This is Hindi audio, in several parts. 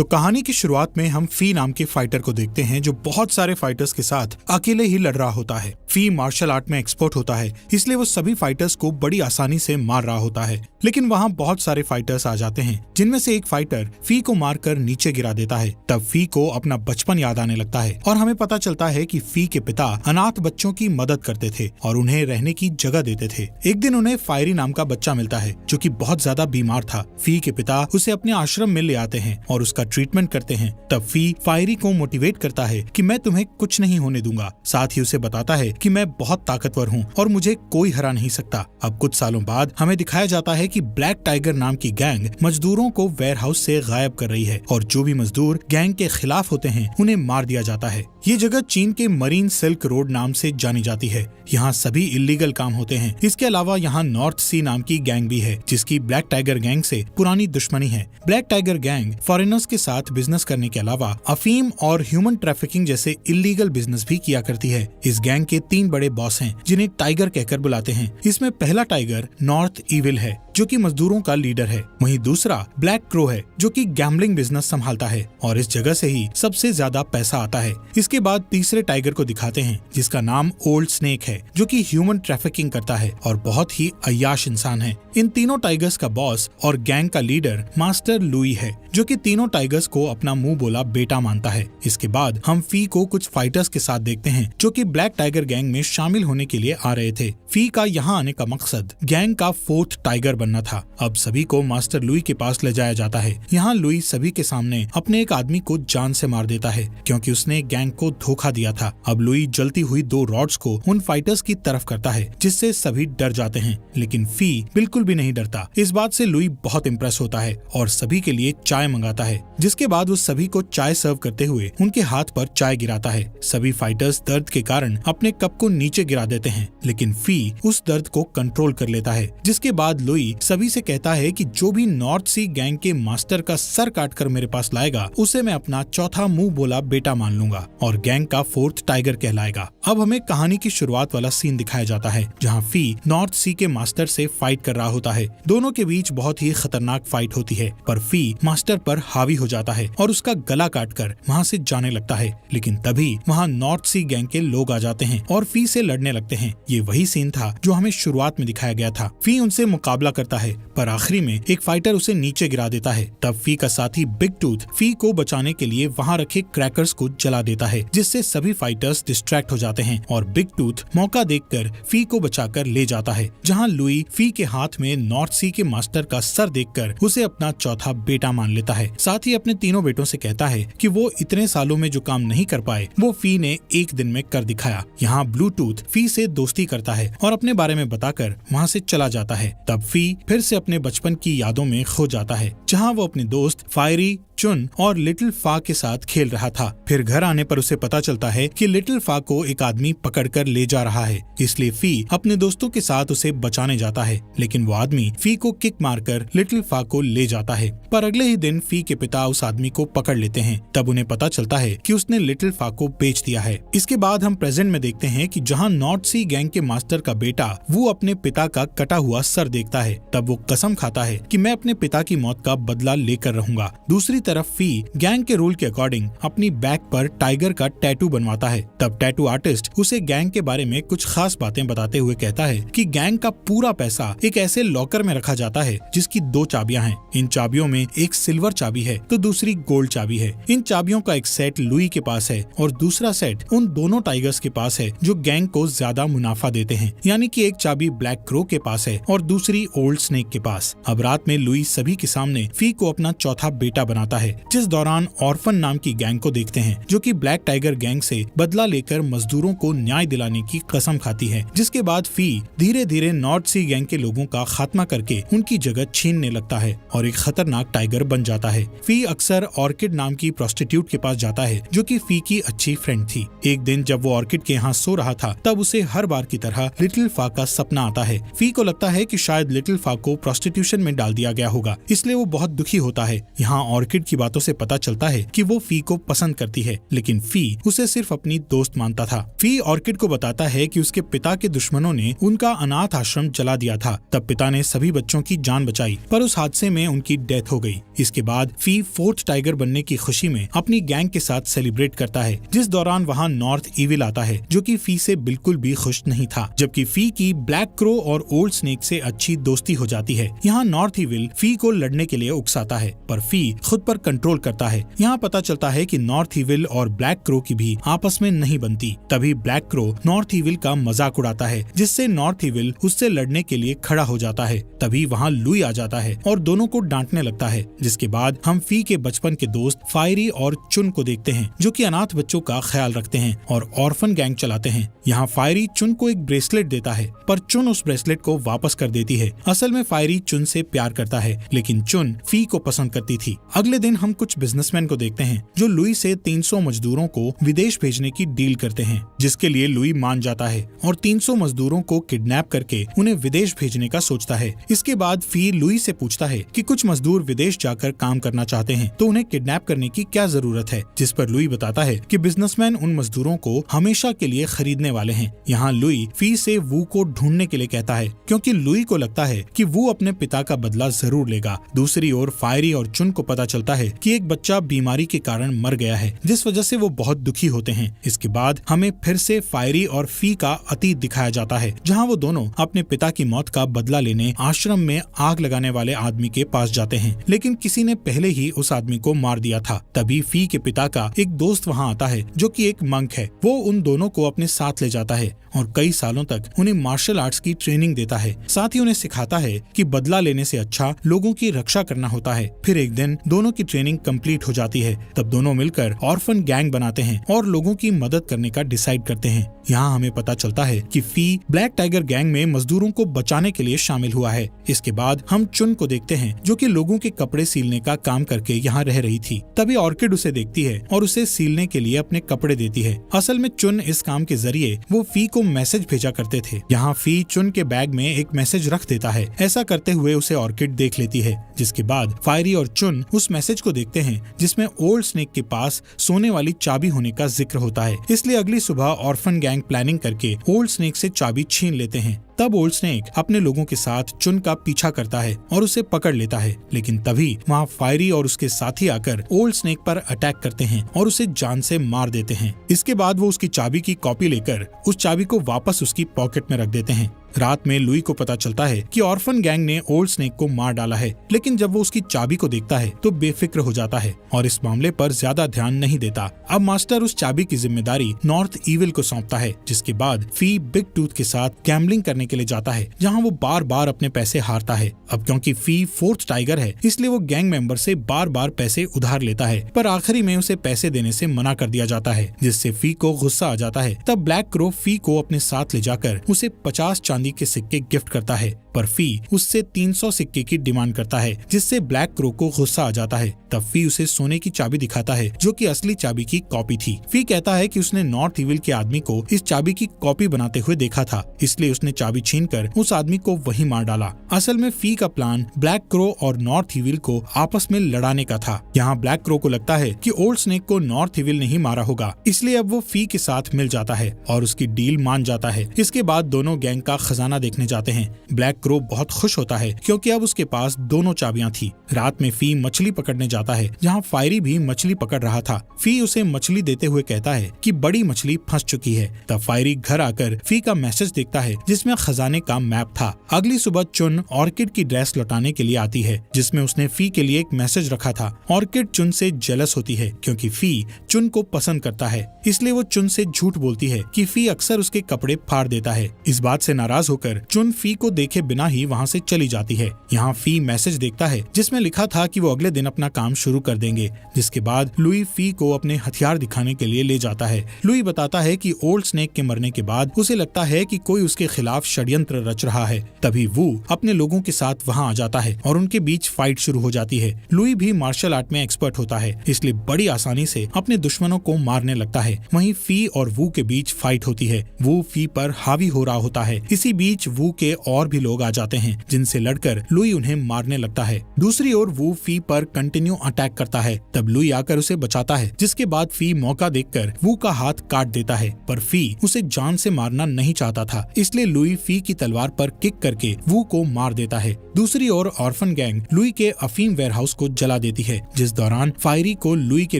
तो कहानी की शुरुआत में हम फी नाम के फाइटर को देखते हैं जो बहुत सारे फाइटर्स के साथ अकेले ही लड़ रहा होता है। फी मार्शल आर्ट में एक्सपर्ट होता है, इसलिए वो सभी फाइटर्स को बड़ी आसानी से मार रहा होता है। लेकिन वहाँ बहुत सारे फाइटर्स आ जाते हैं, जिनमें से एक फाइटर फी को मारकर नीचे गिरा देता है। तब फी को अपना बचपन याद आने लगता है और हमें पता चलता है कि फी के पिता अनाथ बच्चों की मदद करते थे और उन्हें रहने की जगह देते थे। एक दिन उन्हें फायरी नाम का बच्चा मिलता है जो कि बहुत ज्यादा बीमार था। फी के पिता उसे अपने आश्रम में ले आते हैं और उसका ट्रीटमेंट करते हैं। तब फी फायरी को मोटिवेट करता है कि मैं तुम्हें कुछ नहीं होने दूंगा। साथ ही उसे बताता है कि मैं बहुत ताकतवर हूँ और मुझे कोई हरा नहीं सकता। अब कुछ सालों बाद हमें दिखाया जाता है कि ब्लैक टाइगर नाम की गैंग मजदूरों को वेयरहाउस से गायब कर रही है और जो भी मजदूर गैंग के खिलाफ होते हैं उन्हें मार दिया जाता है। ये जगह चीन के मरीन सिल्क रोड नाम से जानी जाती है। यहाँ सभी इलीगल काम होते हैं। इसके अलावा यहाँ नॉर्थ सी नाम की गैंग भी है जिसकी ब्लैक टाइगर गैंग से पुरानी दुश्मनी है। ब्लैक टाइगर गैंग फॉरेनर्स के साथ बिजनेस करने के अलावा अफीम और ह्यूमन ट्रैफिकिंग जैसे इलीगल बिजनेस भी किया करती है। इस गैंग के 3 बड़े बॉस हैं जिन्हें टाइगर कहकर बुलाते हैं। इसमें पहला टाइगर नॉर्थ इविल है जो कि मजदूरों का लीडर है। वहीं दूसरा ब्लैक क्रो है जो कि गैम्बलिंग बिजनेस संभालता है और इस जगह से ही सबसे ज्यादा पैसा आता है। इसके बाद तीसरे टाइगर को दिखाते हैं जिसका नाम ओल्ड स्नेक है जो कि ह्यूमन ट्रैफिकिंग करता है और बहुत ही अय्याश इंसान है। इन तीनों टाइगर्स का बॉस और गैंग का लीडर मास्टर लुई है जो कि तीनों टाइगर्स को अपना मुंह बोला बेटा मानता है। इसके बाद हम फी को कुछ फाइटर्स के साथ देखते हैं जो कि ब्लैक टाइगर गैंग में शामिल होने के लिए आ रहे थे। फी का यहाँ आने का मकसद गैंग का 4th टाइगर बनना था। अब सभी को मास्टर लुई के पास ले जाया जाता है। यहाँ लुई सभी के सामने अपने एक आदमी को जान से मार देता है क्योंकि उसने गैंग को धोखा दिया था। अब लुई जलती हुई 2 रॉड्स को उन फाइटर्स की तरफ करता है जिससे सभी डर जाते हैं, लेकिन फी बिल्कुल भी नहीं डरता। इस बात से लुई बहुत इम्प्रेस होता है और सभी के लिए चाय मंगाता है, जिसके बाद वो सभी को चाय सर्व करते हुए उनके हाथ पर चाय गिराता है। सभी फाइटर्स दर्द के कारण अपने कप को नीचे गिरा देते हैं, लेकिन फी उस दर्द को कंट्रोल कर लेता है। जिसके बाद लुई सभी से कहता है कि जो भी नॉर्थ सी गैंग के मास्टर का सर काट कर मेरे पास लाएगा उसे मैं अपना चौथा मुंह बोला बेटा मान लूंगा और गैंग का 4th टाइगर कहलाएगा। अब हमें कहानी की शुरुआत वाला सीन दिखाया जाता है जहाँ फी नॉर्थ सी के मास्टर से फाइट कर रहा होता है। दोनों के बीच बहुत ही खतरनाक फाइट होती है, पर फी मास्टर पर हावी हो जाता है और उसका गला काटकर वहाँ से जाने लगता है। लेकिन तभी वहाँ नॉर्थ सी गैंग के लोग आ जाते हैं और फी से लड़ने लगते हैं। ये वही सीन था जो हमें शुरुआत में दिखाया गया था। फी उनसे मुकाबला करता है पर आखिरी में एक फाइटर उसे नीचे गिरा देता है। तब फी का साथी बिग टूथ फी को बचाने के लिए वहाँ रखे क्रैकर्स को जला देता है, जिससे सभी फाइटर्स डिस्ट्रैक्ट हो जाते हैं और बिग टूथ मौका देखकर फी को बचाकर ले जाता है। जहाँ लुई फी के हाथ में नॉर्थ सी के मास्टर का सर देखकर उसे अपना चौथा बेटा मान लेता है। साथ ही अपने तीनों बेटों से कहता है कि वो इतने सालों में जो काम नहीं कर पाए वो फी ने एक दिन में कर दिखाया। यहाँ ब्लूटूथ फी से दोस्ती करता है और अपने बारे में बताकर वहाँ से चला जाता है। तब फी फिर से अपने बचपन की यादों में खो जाता है जहाँ वो अपने दोस्त फायरी, चुन और लिटिल फा के साथ खेल रहा था। फिर घर आने पर उसे पता चलता है कि लिटिल फा को एक आदमी पकड़कर ले जा रहा है, इसलिए फी अपने दोस्तों के साथ उसे बचाने जाता है। लेकिन वो आदमी फी को किक मारकर लिटिल फा को ले जाता है, पर अगले ही दिन फी के पिता उस आदमी को पकड़ लेते हैं। तब उन्हें पता चलता है कि उसने लिटिल फा को बेच दिया है। इसके बाद हम प्रेजेंट में देखते हैं कि जहाँ नॉर्थ सी गैंग के मास्टर का बेटा वो अपने पिता का कटा हुआ सर देखता है, तब वो कसम खाता है कि मैं अपने पिता की मौत का बदला लेकर रहूंगा। दूसरी तरफ फी गैंग के रूल के अकॉर्डिंग अपनी बैक पर टाइगर का टैटू बनवाता है। तब टैटू आर्टिस्ट उसे गैंग के बारे में कुछ खास बातें बताते हुए कहता है कि गैंग का पूरा पैसा एक ऐसे लॉकर में रखा जाता है जिसकी 2 चाबियां हैं। इन चाबियों में एक सिल्वर चाबी है तो दूसरी गोल्ड चाबी है। इन चाबियों का एक सेट लुई के पास है और दूसरा सेट उन दोनों टाइगर्स के पास है जो गैंग को ज्यादा मुनाफा देते हैं, यानी कि एक चाबी ब्लैक क्रो के पास है और दूसरी ओल्ड स्नेक के पास। अब रात में लुई सभी के सामने फी को अपना चौथा बेटा बनाता है, जिस दौरान ऑर्फन नाम की गैंग को देखते हैं जो कि ब्लैक टाइगर गैंग से बदला लेकर मजदूरों को न्याय दिलाने की कसम खाती है। जिसके बाद फी धीरे धीरे नॉर्थ सी गैंग के लोगों का खात्मा करके उनकी जगह छीनने लगता है और एक खतरनाक टाइगर बन जाता है। फी अक्सर ऑर्किड नाम की प्रोस्टिट्यूट के पास जाता है जो कि फी की अच्छी फ्रेंड थी। एक दिन जब वो ऑर्किड के यहाँ सो रहा था तब उसे हर बार की तरह लिटिल फा का सपना आता है। फी को लगता है कि शायद लिटिल फा को प्रोस्टिट्यूशन में डाल दिया गया होगा, इसलिए वो बहुत दुखी होता है। यहाँ ऑर्किड की बातों से पता चलता है कि वो फी को पसंद करती है, लेकिन फी उसे सिर्फ अपनी दोस्त मानता था। फी ऑर्किड को बताता है कि उसके पिता के दुश्मनों ने उनका अनाथ आश्रम जला दिया था। तब पिता ने सभी बच्चों की जान बचाई, पर उस हादसे में उनकी डेथ हो गई। इसके बाद फी 4th टाइगर बनने की खुशी में अपनी गैंग के साथ सेलिब्रेट करता है, जिस दौरान वहाँ नॉर्थ ईविल आता है, जो कि फी से बिल्कुल भी खुश नहीं था। जबकि फी की ब्लैक क्रो और ओल्ड स्नेक से अच्छी दोस्ती हो जाती है। यहाँ नॉर्थ ईविल फी को लड़ने के लिए उकसाता है, पर फी खुद पर कंट्रोल करता है। यहाँ पता चलता है कि नॉर्थ ईविल और ब्लैक क्रो की भी आपस में नहीं बनती। तभी ब्लैक क्रो नॉर्थ ईविल का मजाक उड़ाता है, जिससे नॉर्थ ईविल उससे लड़ने के लिए खड़ा हो जाता है। तभी वहाँ लुई आ जाता है और दोनों को डांटने लगता है। जिसके बाद हम फी के बचपन के दोस्त फायरी और चुन को देखते हैं, जो कि अनाथ बच्चों का ख्याल रखते हैं और ऑर्फन गैंग चलाते हैं। यहाँ फायरी चुन को एक ब्रेसलेट देता है, पर चुन उस ब्रेसलेट को वापस कर देती है। असल में फायरी चुन से प्यार करता है, लेकिन चुन फी को पसंद करती थी। अगले दिन हम कुछ बिजनेसमैन को देखते हैं, जो लुई से 300 मजदूरों को विदेश भेजने की डील करते हैं, जिसके लिए लुई मान जाता है और 300 मजदूरों को किडनैप करके उन्हें विदेश भेजने का सोचता है। इसके बाद फी लुई से पूछता है कि कुछ मजदूर विदेश जाकर काम करना चाहते हैं, तो उन्हें किडनैप करने की क्या जरूरत है। जिस पर लुई बताता है कि बिजनेसमैन उन मजदूरों को हमेशा के लिए खरीदने वाले हैं। यहाँ लुई फी से वू को ढूंढने के लिए कहता है, क्योंकि लुई को लगता है कि वो अपने पिता का बदला जरूर लेगा। दूसरी ओर फायरी और चुन को पता चलता है कि एक बच्चा बीमारी के कारण मर गया है, जिस वजह से वो बहुत दुखी होते हैं। इसके बाद हमें फिर से फायरी और फी का अतीत दिखाया जाता है, जहाँ वो दोनों अपने पिता की मौत का बदला लेने आश्रम में आग लगाने वाले आदमी के पास जाते हैं, लेकिन किसी ने पहले ही उस आदमी को मार दिया था। तभी फी के पिता का एक दोस्त वहाँ आता है, जो कि एक मंक है। वो उन दोनों को अपने साथ ले जाता है और कई सालों तक उन्हें मार्शल आर्ट्स की ट्रेनिंग देता है। साथ ही उन्हें सिखाता है कि बदला लेने से अच्छा लोगों की रक्षा करना होता है। फिर एक दिन दोनों की ट्रेनिंग कंप्लीट हो जाती है। तब दोनों मिलकर ऑर्फन गैंग बनाते हैं और लोगों की मदद करने का डिसाइड करते हैं। यहाँ हमें पता चलता है कि फी ब्लैक टाइगर गैंग में मजदूरों को बचाने के लिए शामिल हुआ है। इसके बाद हम चुन को देखते हैं, जो कि लोगों के कपड़े सीलने का काम करके यहाँ रह रही थी। तभी ऑर्किड उसे देखती है और उसे सीलने के लिए अपने कपड़े देती है। असल में चुन इस काम के जरिए वो फी को मैसेज भेजा करते थे। यहाँ फी चुन के बैग में एक मैसेज रख देता है। ऐसा करते हुए उसे ऑर्किड देख लेती है, जिसके बाद फायरी और चुन उस मैसेज को देखते हैं, जिसमें ओल्ड स्नेक के पास सोने वाली चाबी होने का जिक्र होता है। इसलिए अगली सुबह ऑर्फन गैंग प्लानिंग करके ओल्ड स्नेक से चाबी छीन लेते हैं। तब ओल्ड स्नेक अपने लोगों के साथ चुन का पीछा करता है और उसे पकड़ लेता है, लेकिन तभी वहाँ फायरी और उसके साथी आकर ओल्ड स्नेक पर अटैक करते हैं और उसे जान से मार देते हैं। इसके बाद वो उसकी चाबी की कॉपी लेकर उस चाबी को वापस उसकी पॉकेट में रख देते हैं। रात में लुई को पता चलता है कि ऑर्फन गैंग ने ओल्ड स्नेक को मार डाला है, लेकिन जब वो उसकी चाबी को देखता है तो बेफिक्र हो जाता है और इस मामले पर ज्यादा ध्यान नहीं देता। अब मास्टर उस चाबी की जिम्मेदारी नॉर्थ ईविल को सौंपता है, जिसके बाद फी बिग टूथ के साथ गैम्बलिंग करने के लिए जाता है, जहाँ वो बार बार अपने पैसे हारता है। अब क्योंकि फी 4th टाइगर है, इसलिए वो गैंग मेंबर से बार बार पैसे उधार लेता है, पर आखिरी में उसे पैसे देने से मना कर दिया जाता है, जिससे फी को गुस्सा आ जाता है। तब ब्लैक क्रो फी को अपने साथ ले जाकर उसे 50 चांदी के सिक्के गिफ्ट करता है, पर फी उससे 300 सिक्के की डिमांड करता है, जिससे ब्लैक क्रो को गुस्सा आ जाता है। तब फी उसे सोने की चाबी दिखाता है, जो कि असली चाबी की कॉपी थी। फी कहता है कि उसने नॉर्थ ईविल के आदमी को इस चाबी की कॉपी बनाते हुए देखा था, इसलिए उसने चाबी छीनकर उस आदमी को वहीं मार डाला। असल में फी का प्लान ब्लैक क्रो और नॉर्थ ईविल को आपस में लड़ाने का था। यहाँ ब्लैक क्रो को लगता है कि ओल्ड स्नेक को नॉर्थ ईविल ने ही मारा होगा, इसलिए अब वो फी के साथ मिल जाता है और उसकी डील मान जाता है। इसके बाद दोनों गैंग का खजाना देखने जाते हैं। ब्लैक क्रो बहुत खुश होता है, क्योंकि अब उसके पास दोनों चाबियां थी। रात में फी मछली पकड़ने जाता है, जहाँ फायरी भी मछली पकड़ रहा था। फी उसे मछली देते हुए कहता है कि बड़ी मछली फंस चुकी है। तब फायरी घर आकर फी का मैसेज देखता है, जिसमें खजाने का मैप था। अगली सुबह चुन ऑर्किड की ड्रेस लौटाने के लिए आती है, जिसमें उसने फी के लिए एक मैसेज रखा था। ऑर्किड चुन से जेलस होती है, क्योंकि फी चुन को पसंद करता है, इसलिए वो चुन से झूठ बोलती है कि फी अक्सर उसके कपड़े फाड़ देता है। इस बात से नाराज होकर चुन फी को देखे बिना ही वहाँ से चली जाती है। यहाँ फी मैसेज देखता है, जिसमें लिखा था कि वो अगले दिन अपना काम शुरू कर देंगे। जिसके बाद लुई फी को अपने हथियार दिखाने के लिए ले जाता है। लुई बताता है कि ओल्ड स्नेक के मरने के बाद उसे लगता है कि कोई उसके खिलाफ षड्यंत्र रच रहा है। तभी वो अपने लोगों के साथ वहाँ आ जाता है और उनके बीच फाइट शुरू हो जाती है। लुई भी मार्शल आर्ट में एक्सपर्ट होता है, इसलिए बड़ी आसानी से अपने दुश्मनों को मारने लगता है। वहीं फी और वू के बीच फाइट होती है। वो फी पर हावी हो रहा होता है। इसी बीच वू के और भी लोग लोग आ जाते हैं जिनसे लड़कर लुई उन्हें मारने लगता है। दूसरी ओर वू फी पर कंटिन्यू अटैक करता है, तब लुई आकर उसे बचाता है, जिसके बाद फी मौका देखकर वू का हाथ काट देता है, पर फी उसे जान से मारना नहीं चाहता था, इसलिए लुई फी की तलवार पर किक करके वू को मार देता है। दूसरी ओर ऑर्फन गैंग लुई के अफीम वेयरहाउस को जला देती है, जिस दौरान फायरी को लुई के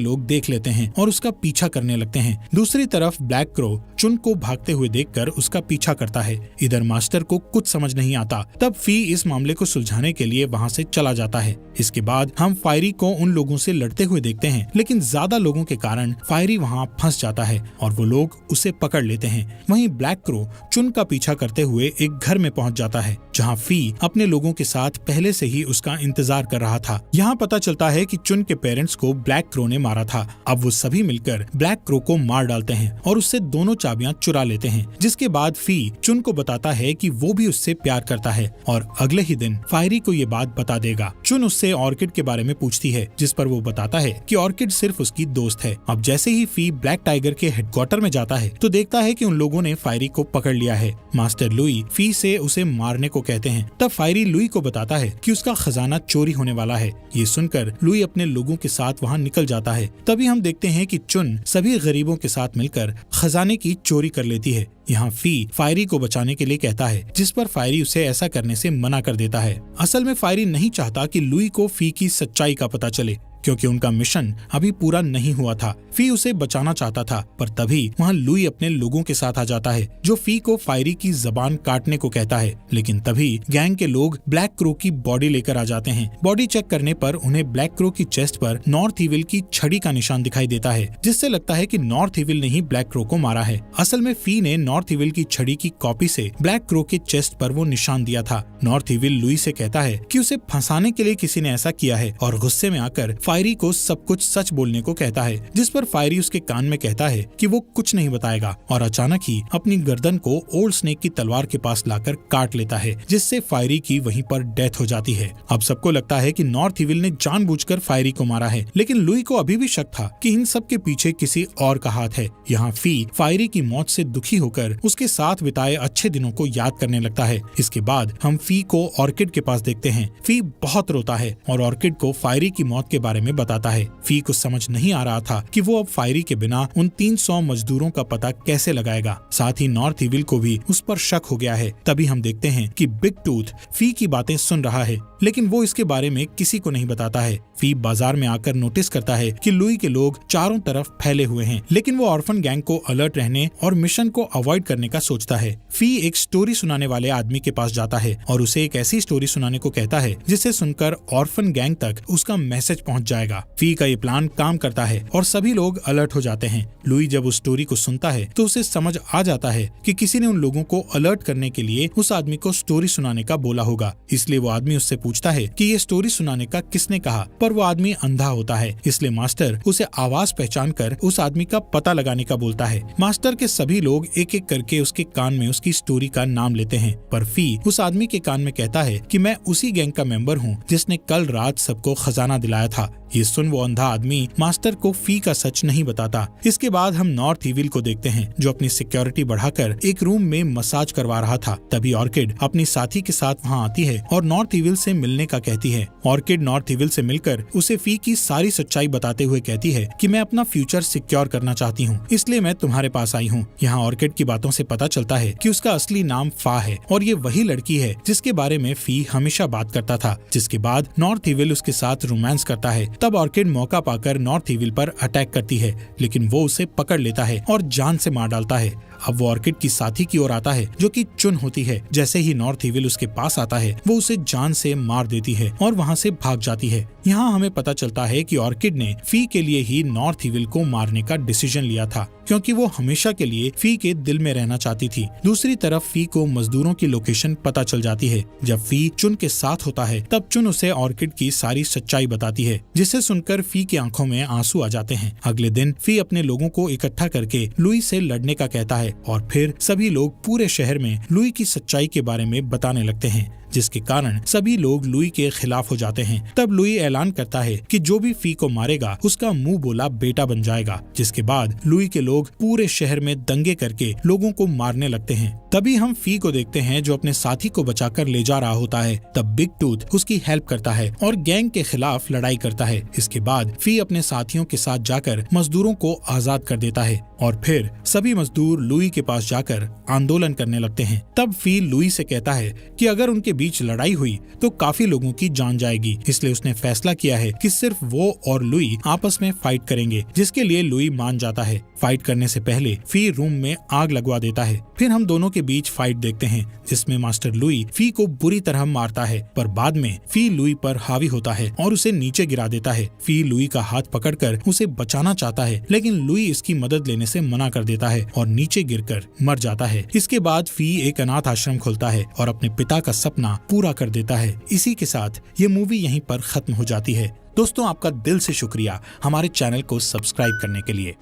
लोग देख लेते हैं और उसका पीछा करने लगते हैं। दूसरी तरफ ब्लैक क्रो चुन को भागते हुए देखकर उसका पीछा करता है। इधर मास्टर को कुछ समझ नहीं आता, तब फी इस मामले को सुलझाने के लिए वहाँ से चला जाता है। इसके बाद हम फायरी को उन लोगों से लड़ते हुए देखते हैं, लेकिन ज्यादा लोगों के कारण फायरी वहाँ फंस जाता है और वो लोग उसे पकड़ लेते हैं। वहीं ब्लैक क्रो चुन का पीछा करते हुए एक घर में पहुँच जाता है, जहाँ फी अपने लोगों के साथ पहले से ही उसका इंतजार कर रहा था। यहाँ पता चलता है कि चुन के पेरेंट्स को ब्लैक क्रो ने मारा था। अब वो सभी मिलकर ब्लैक क्रो को मार डालते हैं और उससे दोनों चाबियां चुरा लेते हैं, जिसके बाद फी चुन को बताता है कि वो भी उससे प्यार करता है और अगले ही दिन फायरी को ये बात बता देगा। चुन उससे ऑर्किड के बारे में पूछती है, जिस पर वो बताता है कि ऑर्किड सिर्फ उसकी दोस्त है। अब जैसे ही फी ब्लैक टाइगर के हेडक्वार्टर में जाता है तो देखता है कि उन लोगों ने फायरी को पकड़ लिया है। मास्टर लुई फी से उसे मारने को कहते हैं, तब फायरी लुई को बताता है कि उसका खजाना चोरी होने वाला है। ये सुनकर लुई अपने लोगों के साथ वहाँ निकल जाता है। तभी हम देखते हैं कि चुन सभी गरीबों के साथ मिलकर खजाने की चोरी कर लेती है। यहाँ फी फायरी को बचाने के लिए कहता है, जिस पर फायरी उसे ऐसा करने से मना कर देता है। असल में फायरी नहीं चाहता कि लुई को फी की सच्चाई का पता चले, क्योंकि उनका मिशन अभी पूरा नहीं हुआ था। फी उसे बचाना चाहता था, पर तभी वहाँ लुई अपने लोगों के साथ आ जाता है, जो फी को फायरी की जबान काटने को कहता है। लेकिन तभी गैंग के लोग ब्लैक क्रो की बॉडी लेकर आ जाते हैं। बॉडी चेक करने पर उन्हें ब्लैक क्रो की चेस्ट पर नॉर्थ इविल की छड़ी का निशान दिखाई देता है, जिससे लगता है कि नॉर्थ इविल ने ही ब्लैक क्रो को मारा है। असल में फी ने नॉर्थ इविल की छड़ी की कॉपी से ब्लैक क्रो के चेस्ट पर वो निशान दिया था। नॉर्थ इविल लुई से कहता है कि उसे फंसाने के लिए किसी ने ऐसा किया है और गुस्से में आकर फायरी को सब कुछ सच बोलने को कहता है, जिस पर फायरी उसके कान में कहता है कि वो कुछ नहीं बताएगा और अचानक ही अपनी गर्दन को ओल्ड स्नेक की तलवार के पास लाकर काट लेता है, जिससे फायरी की वहीं पर डेथ हो जाती है। अब सबको लगता है कि नॉर्थ इविल ने जानबूझकर फायरी को मारा है, लेकिन लुई को अभी भी शक था कि इन सब के पीछे किसी और का हाथ है। यहाँ फी फायरी की मौत से दुखी होकर उसके साथ बिताए अच्छे दिनों को याद करने लगता है। इसके बाद हम फी को ऑर्किड के पास देखते हैं। फी बहुत रोता है और ऑर्किड को फायरी की मौत के बारे में बताता है। फी को समझ नहीं आ रहा था कि वो अब फायरी के बिना उन 300 मजदूरों का पता कैसे लगाएगा। साथ ही नॉर्थ इविल को भी उस पर शक हो गया है। तभी हम देखते हैं कि बिग टूथ फी की बातें सुन रहा है, लेकिन वो इसके बारे में किसी को नहीं बताता है। फी बाजार में आकर नोटिस करता है कि लुई के लोग चारों तरफ फैले हुए हैं, लेकिन वो ऑर्फन गैंग को अलर्ट रहने और मिशन को अवॉइड करने का सोचता है। फी एक स्टोरी सुनाने वाले आदमी के पास जाता है और उसे एक ऐसी स्टोरी सुनाने को कहता है जिसे सुनकर ऑर्फन गैंग तक उसका मैसेज पहुंच जाएगा। फी का ये प्लान काम करता है और सभी लोग अलर्ट हो जाते हैं। लुई जब उस स्टोरी को सुनता है तो उसे समझ आ जाता है कि किसी ने उन लोगों को अलर्ट करने के लिए उस आदमी को स्टोरी सुनाने का बोला होगा। इसलिए वो आदमी उससे पूछता है कि ये स्टोरी सुनाने का किसने कहा, पर वो आदमी अंधा होता है। इसलिए मास्टर उसे आवाज पहचान कर उस आदमी का पता लगाने का बोलता है। मास्टर के सभी लोग एक एक करके उसके कान में उसकी स्टोरी का नाम लेते हैं, पर फी उस आदमी के कान में कहता है कि मैं उसी गैंग का मेंबर हूँ जिसने कल रात सबको खजाना दिलाया था। ये सुन वो अंधा आदमी मास्टर को फी का सच नहीं बताता। इसके बाद हम नॉर्थ इविल को देखते हैं, जो अपनी सिक्योरिटी बढ़ाकर एक रूम में मसाज करवा रहा था। तभी ऑर्किड अपनी साथी के साथ वहाँ आती है और नॉर्थ इविल से मिलने का कहती है। ऑर्किड नॉर्थ इविल से मिलकर उसे फी की सारी सच्चाई बताते हुए कहती है कि मैं अपना फ्यूचर सिक्योर करना चाहती हूँ, इसलिए मैं तुम्हारे पास आई हूँ। यहाँ ऑर्किड की बातों से पता चलता है कि उसका असली नाम फा है और ये वही लड़की है जिसके बारे में फी हमेशा बात करता था। जिसके बाद नॉर्थ इविल उसके साथ रोमांस करता है। तब ऑर्किड मौका पाकर नॉर्थ इविल पर अटैक करती है, लेकिन वो उसे पकड़ लेता है और जान से मार डालता है। अब वो ऑर्किड की साथी की ओर आता है, जो कि चुन होती है। जैसे ही नॉर्थ इविल उसके पास आता है, वो उसे जान से मार देती है और वहाँ से भाग जाती है। यहाँ हमें पता चलता है कि ऑर्किड ने फी के लिए ही नॉर्थ इविल को मारने का डिसीजन लिया था, क्योंकि वो हमेशा के लिए फी के दिल में रहना चाहती थी। दूसरी तरफ फी को मजदूरों की लोकेशन पता चल जाती है। जब फी चुन के साथ होता है, तब चुन उसे ऑर्किड की सारी सच्चाई बताती है, जिसे सुनकर फी की आंखों में आंसू आ जाते हैं। अगले दिन फी अपने लोगों को इकट्ठा करके लुई से लड़ने का कहता है और फिर सभी लोग पूरे शहर में लुई की सच्चाई के बारे में बताने लगते हैं। जिसके कारण सभी लोग लुई के खिलाफ हो जाते हैं। तब लुई ऐलान करता है कि जो भी फी को मारेगा उसका मुंह बोला बेटा बन जाएगा, जिसके बाद लुई के लोग पूरे शहर में दंगे करके लोगों को मारने लगते हैं। तभी हम फी को देखते हैं जो अपने साथी को बचाकर ले जा रहा होता है। तब बिग टूथ उसकी हेल्प करता है और गैंग के खिलाफ लड़ाई करता है। इसके बाद फी अपने साथियों के साथ जाकर मजदूरों को आजाद कर देता है और फिर सभी मजदूर लुई के पास जाकर आंदोलन करने लगते हैं। तब फी लुई से कहता है कि अगर उनके बीच लड़ाई हुई तो काफी लोगों की जान जाएगी, इसलिए उसने फैसला किया है कि सिर्फ वो और लुई आपस में फाइट करेंगे, जिसके लिए लुई मान जाता है। फाइट करने से पहले फी रूम में आग लगवा देता है। फिर हम दोनों के बीच फाइट देखते हैं जिसमें मास्टर लुई फी को बुरी तरह मारता है, पर बाद में फी लुई पर हावी होता है और उसे नीचे गिरा देता है। फी लुई का हाथ पकड़कर उसे बचाना चाहता है, लेकिन लुई इसकी मदद लेने से मना कर देता है और नीचे गिरकर मर जाता है। इसके बाद फी एक अनाथ आश्रम खोलता है और अपने पिता का सपना पूरा कर देता है। इसी के साथ ये मूवी यहीं पर खत्म हो जाती है। दोस्तों, आपका दिल से शुक्रिया हमारे चैनल को सब्सक्राइब करने के लिए।